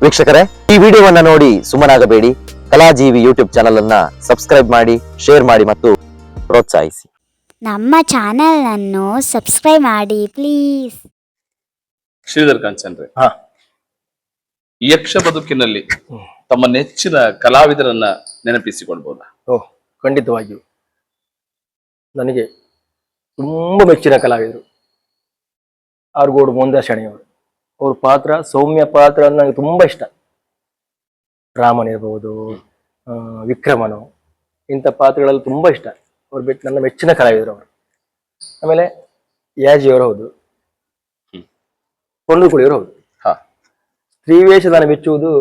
ವೀಕ್ಷಕರೇ, ಈ ವಿಡಿಯೋವನ್ನ ನೋಡಿ ಸುಮ್ಮನಾಗಬೇಡಿ. ಕಲಾಜೀವಿ ಯೂಟ್ಯೂಬ್ ಚಾನಲ್ ಅನ್ನ ಸಬ್ಸ್ಕ್ರೈಬ್ ಮಾಡಿ, ಶೇರ್ ಮಾಡಿ ಮತ್ತು ಪ್ರೋತ್ಸಾಹಿಸಿ. ನಮ್ಮ ಚಾನೆಲ್ ಅನ್ನು ಸಬ್ಸ್ಕ್ರೈಬ್ ಮಾಡಿ ಪ್ಲೀಸ್. ಶ್ರೀಧರ್ ಕಾಂಚನ್ರೆ, ಹಾ ಯಕ್ಷ ಬದುಕಿನಲ್ಲಿ ತಮ್ಮ ನೆಚ್ಚಿನ ಕಲಾವಿದರನ್ನ ನೆನಪಿಸಿಕೊಳ್ಬಹುದಾ? ಓಹ್, ಖಂಡಿತವಾಗಿಯೂ ನನಗೆ ತುಂಬ ಮೆಚ್ಚಿನ ಕಲಾವಿದರು ಆರ್ಗೋಡು ಮೋಂದಾಶಣಿಯವರು. ಅವ್ರ ಪಾತ್ರ, ಸೌಮ್ಯ ಪಾತ್ರ ನನಗೆ ತುಂಬ ಇಷ್ಟ. ರಾಮನಿರ್ಬೋದು, ವಿಕ್ರಮನು, ಇಂಥ ಪಾತ್ರಗಳಲ್ಲಿ ತುಂಬ ಇಷ್ಟ. ಅವ್ರು ಬಿಟ್ಟು ನನ್ನ ಮೆಚ್ಚಿನ ಕಲಾವಿದರು ಅವರು. ಆಮೇಲೆ ಯಾಜಿಯವರು ಹೌದು, ಕೊಂಡುಕುಳಿಯವರು ಹೌದು. ಹಾ, ಸ್ತ್ರೀ ವೇಷ ನಾನು ಮೆಚ್ಚುವುದು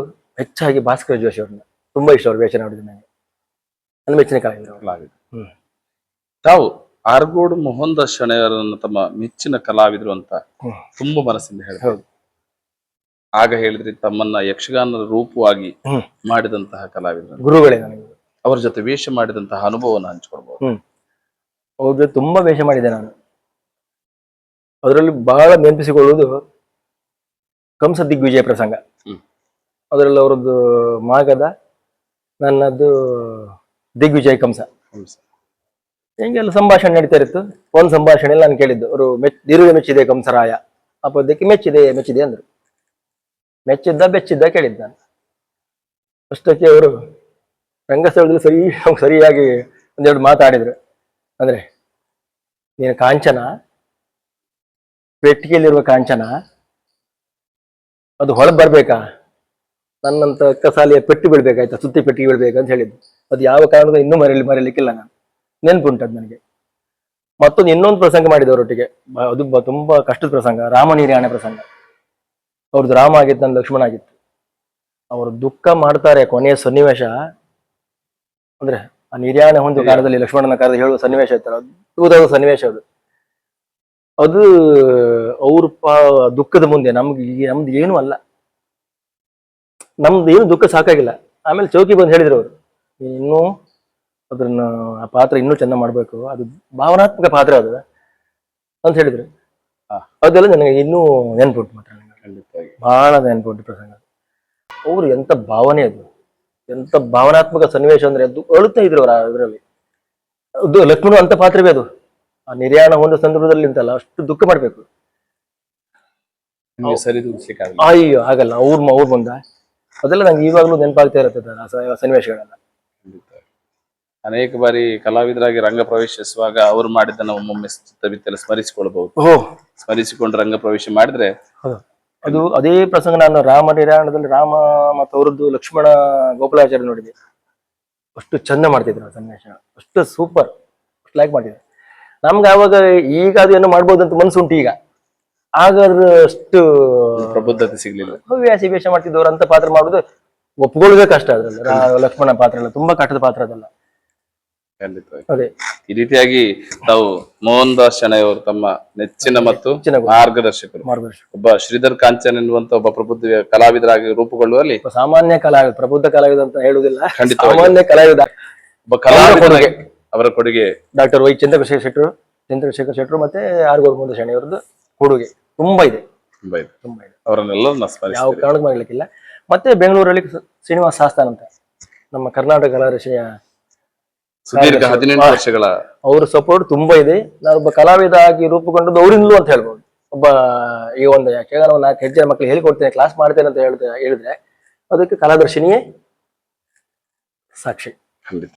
ಹೆಚ್ಚಾಗಿ ಭಾಸ್ಕರ ಜೋಶಿ ಅವ್ರನ್ನ. ತುಂಬ ಇಷ್ಟ ಅವ್ರ ವೇಷ ನೋಡಿದ್ರೆ ನನಗೆ. ನನ್ನ ಮೆಚ್ಚಿನ ಕಲಾವಿದರು ಅವರು. ಕಲಾವಿದ. ತಾವು ಆರ್ಗೋಡು ಮೋಹನ್ದಾಸ್ ಶೆಣೆಯವರನ್ನು ತಮ್ಮ ಮೆಚ್ಚಿನ ಕಲಾವಿದರು ಅಂತ ತುಂಬಾ ಮನಸ್ಸಿಂದ ಹೇಳಿದ್ರು. ಹೌದು. ಆಗ ಹೇಳಿದ್ರಿ ತಮ್ಮನ್ನ ಯಕ್ಷಗಾನದ ರೂಪವಾಗಿ ಮಾಡಿದಂತಹ ಕಲಾವಿದರು, ಗುರುಗಳೇ ನನಗೆ. ಅವರ ಜೊತೆ ವೇಷ ಮಾಡಿದಂತಹ ಅನುಭವನ ಹಂಚ್ಕೊಳ್ಬಹುದು. ಅವ್ರ ಜೊತೆ ತುಂಬಾ ವೇಷ ಮಾಡಿದೆ ನಾನು. ಅದರಲ್ಲಿ ಬಹಳ ನೆನಪಿಸಿಕೊಳ್ಳುವುದು ಕಂಸ ದಿಗ್ವಿಜಯ ಪ್ರಸಂಗ. ಅದರಲ್ಲಿ ಅವರದ್ದು ಮಾಗದ, ನನ್ನದು ದಿಗ್ವಿಜಯ ಕಂಸ. ಹಿಂಗೆಲ್ಲ ಸಂಭಾಷಣೆ ನಡೀತಾ ಇತ್ತು. ಒಂದು ಸಂಭಾಷಣೆಯಲ್ಲಿ ನಾನು ಕೇಳಿದ್ದು, ಅವರು ದೀರ್ಘ ಮೆಚ್ಚಿದೆ ಕಂಸರಾಯ, ಆ ಪದ್ಯಕ್ಕೆ ಮೆಚ್ಚಿದೆ ಮೆಚ್ಚಿದೆ ಅಂದ್ರು. ಮೆಚ್ಚಿದ್ದ ಬೆಚ್ಚಿದ್ದ ಕೇಳಿದ್ದ ನಾನು. ಅಷ್ಟಕ್ಕೆ ಅವರು ರಂಗಸ್ಥಳದಲ್ಲಿ ಸರಿಯಾಗಿ ಒಂದೆರಡು ಮಾತಾಡಿದ್ರು. ಅಂದ್ರೆ, ನೀನು ಕಾಂಚನ, ಪೆಟ್ಟಿಗೆಯಲ್ಲಿರುವ ಕಾಂಚನ ಅದು ಹೊಳಗೆ ಬರ್ಬೇಕಾ, ನನ್ನಂತ ಕಸಾಲಿಯ ಪೆಟ್ಟಿ ಬೀಳ್ಬೇಕಾಯ್ತಾ, ಸುತ್ತಿ ಪೆಟ್ಟಿಗೆ ಬೀಳ್ಬೇಕಂತ ಹೇಳಿದ್ದು. ಅದು ಯಾವ ಕಾರಣಕ್ಕೂ ಇನ್ನೂ ಮರೆಯಲಿಕ್ಕಿಲ್ಲ ನಾನು. ನೆನ್ಪುಂಟದು ನನಗೆ. ಮತ್ತೊಂದು ಇನ್ನೊಂದು ಪ್ರಸಂಗ ಮಾಡಿದವರೊಟ್ಟಿಗೆ, ಅದು ತುಂಬಾ ಕಷ್ಟದ ಪ್ರಸಂಗ, ರಾಮ ನಿರ್ಯಾಣ ಪ್ರಸಂಗ. ಅವ್ರದ್ದು ರಾಮ ಆಗಿತ್ತು, ನನ್ನ ಲಕ್ಷ್ಮಣ ಆಗಿತ್ತು. ಅವರು ದುಃಖ ಮಾಡ್ತಾರೆ ಕೊನೆಯ ಸನ್ನಿವೇಶ. ಅಂದ್ರೆ ಆ ನಿರ್ಯಾಣ ಹೊಂದುವ ಕಾಲದಲ್ಲಿ ಲಕ್ಷ್ಮಣನ ಕಾಲದ ಹೇಳುವ ಸನ್ನಿವೇಶ ಇರ್ತಾರೆ, ಅದ್ಭುತವಾದ ಸನ್ನಿವೇಶ ಅದು. ಅದು ಅವ್ರ ದುಃಖದ ಮುಂದೆ ನಮ್ದು ಏನು ಅಲ್ಲ, ನಮ್ದು ಏನು ದುಃಖ ಸಾಕಾಗಿಲ್ಲ. ಆಮೇಲೆ ಚೌಕಿ ಬಂದು ಹೇಳಿದ್ರು ಅವರು, ಇನ್ನೂ ಅದನ್ನ ಆ ಪಾತ್ರ ಇನ್ನೂ ಚೆಂದ ಮಾಡ್ಬೇಕು, ಅದು ಭಾವನಾತ್ಮಕ ಪಾತ್ರ ಅದು ಅಂತ ಹೇಳಿದ್ರು. ಅದೆಲ್ಲ ನನಗೆ ಇನ್ನೂ ನೆನ್ಪುಂಟು. ಮಾತ್ರ ಬಹಳ ನೆನ್ಪುಂಟು ಪ್ರಸಂಗ. ಅವ್ರು ಎಂತ ಭಾವನೆ, ಎಂತ ಭಾವನಾತ್ಮಕ ಸನ್ನಿವೇಶ ಅಂದ್ರೆ, ಅದು ಅಳುತ್ತಾ ಇದ್ರು ಅವ್ರ ಇದರಲ್ಲಿ. ಅದು ಲಕ್ಷ್ಮಣ ಅಂತ ಪಾತ್ರವೇ ಅದು. ಆ ನಿರ್ಯಾಣ ಒಂದು ಸಂದರ್ಭದಲ್ಲಿ ಅಂತಲ್ಲ, ಅಷ್ಟು ದುಃಖ ಮಾಡ್ಬೇಕು. ಅಯ್ಯೋ ಆಗಲ್ಲ, ಅವ್ರ ಮುಂದ ಅದೆಲ್ಲ ನಂಗೆ ಇವಾಗಲೂ ನೆನಪಾಗ್ತಾ ಇರುತ್ತೆ ಆ ಸನ್ನಿವೇಶಗಳೆಲ್ಲ. ಅನೇಕ ಬಾರಿ ಕಲಾವಿದರಾಗಿ ರಂಗ ಪ್ರವೇಶಿಸುವಾಗ ಅವರು ಮಾಡಿದ್ದನ್ನು ಒಮ್ಮೊಮ್ಮೆ ಚಿತ್ತಬಿತ್ತಲು ಸ್ಮರಿಸಿಕೊಳ್ಬಹುದು. ಸ್ಮರಿಸಿಕೊಂಡು ರಂಗ ಪ್ರವೇಶ ಮಾಡಿದ್ರೆ ಅದು ಅದೇ ಪ್ರಸಂಗ. ನಾನು ರಾಮ ನಿರ್ಯಾಣದಲ್ಲಿ ರಾಮ ಮತ್ತು ಅವರದ್ದು ಲಕ್ಷ್ಮಣ ಗೋಪಾಲಾಚಾರ್ಯ ನೋಡಿದೆ. ಅಷ್ಟು ಚಂದ ಮಾಡ್ತಿದ್ರು ಆ ಸನ್ನಿವೇಶ, ಅಷ್ಟು ಸೂಪರ್, ಅಷ್ಟು ಲೈಕ್ ಮಾಡಿದ್ರು. ನಮ್ಗೆ ಆವಾಗ ಈಗ ಅದು ಏನೋ ಮಾಡ್ಬೋದು ಅಂತ ಮನ್ಸುಂಟು. ಈಗ ಆಗಾದ್ರೆ ಅಷ್ಟು ಪ್ರಬುದ್ಧತೆ ಸಿಗ್ಲಿಲ್ಲ. ಹವ್ಯಾಸಿ ವೇಷ ಮಾಡ್ತಿದ್ದವ್ರು ಅಂತ ಪಾತ್ರ ಮಾಡುದು ಒಪ್ಕೊಳ್ಳೋದೇ ಕಷ್ಟ. ಅದ್ರಲ್ಲಿ ಲಕ್ಷ್ಮಣ ಪಾತ್ರ ಎಲ್ಲ ತುಂಬಾ ಕಷ್ಟದ ಪಾತ್ರ ಅದಲ್ಲ. ಅದೇ ಈ ರೀತಿಯಾಗಿ ತಾವು ಮೋಹನ್ದಾಸ್ ಶೆಣೆಯವರು ತಮ್ಮ ನೆಚ್ಚಿನ ಮತ್ತು ಮಾರ್ಗದರ್ಶಕರು. ಒಬ್ಬ ಶ್ರೀಧರ್ ಕಾಂಚನ್ ಎನ್ನುವಂತ ಒಬ್ಬ ಪ್ರಬುದ್ಧ ಕಲಾವಿದರಾಗಿ ರೂಪುಗೊಳ್ಳುವಲ್ಲಿ ಸಾಮಾನ್ಯ ಕಲಾವಿದ, ಪ್ರಬುದ್ಧ ಕಲಾವಿದ ಅಂತ ಹೇಳುವುದಿಲ್ಲ, ಖಂಡಿತ ಸಾಮಾನ್ಯ ಕಲಾವಿದ. ಒಬ್ಬ ಕಲಾವಿದರಿಗೆ ಅವರ ಕೊಡುಗೆ ಡಾಕ್ಟರ್ ವೈ ಚಂದ್ರಶೇಖರ್ ಶೆಟ್ಟರು ಮತ್ತೆ ಆರ್ಗೋಡು ಮೋಹನ್ದಾಸ್ ಶೆಣೆಯವರದ್ದು ಕೊಡುಗೆ ತುಂಬಾ ಇದೆ. ಅವರನ್ನೆಲ್ಲ ಯಾವ ಕಾರಣಕ್ಕೂ ಮಾಡ್ಲಿಕ್ಕಿಲ್ಲ. ಮತ್ತೆ ಬೆಂಗಳೂರಲ್ಲಿ ಶ್ರೀನಿವಾಸ ಆಸ್ಥಾನ ಅಂತ, ನಮ್ಮ ಕರ್ನಾಟಕ ಕಲಾರಕ್ಷೆಯ ಸುದೀರ್ಘ 18 ವರ್ಷಗಳ ಅವ್ರ ಸಪೋರ್ಟ್ ತುಂಬಾ ಇದೆ. ನಾನೊಬ್ಬ ಕಲಾವಿದ ಆಗಿ ರೂಪುಗೊಂಡದ್ದು ಅವರಿಂದಲೂ ಅಂತ ಹೇಳ್ಬೋದು. ಒಬ್ಬ ಈ ಒಂದು ಯಕ್ಷಗಾನ 4 ಹೆಜ್ಜೆ ಮಕ್ಕಳು ಹೇಳಿಕೊಡ್ತೇನೆ, ಕ್ಲಾಸ್ ಮಾಡ್ತೇನೆ ಅಂತ ಹೇಳಿದ್ರೆ ಅದಕ್ಕೆ ಕಲಾದರ್ಶಿನಿಯೇ ಸಾಕ್ಷಿ. ಖಂಡಿತ.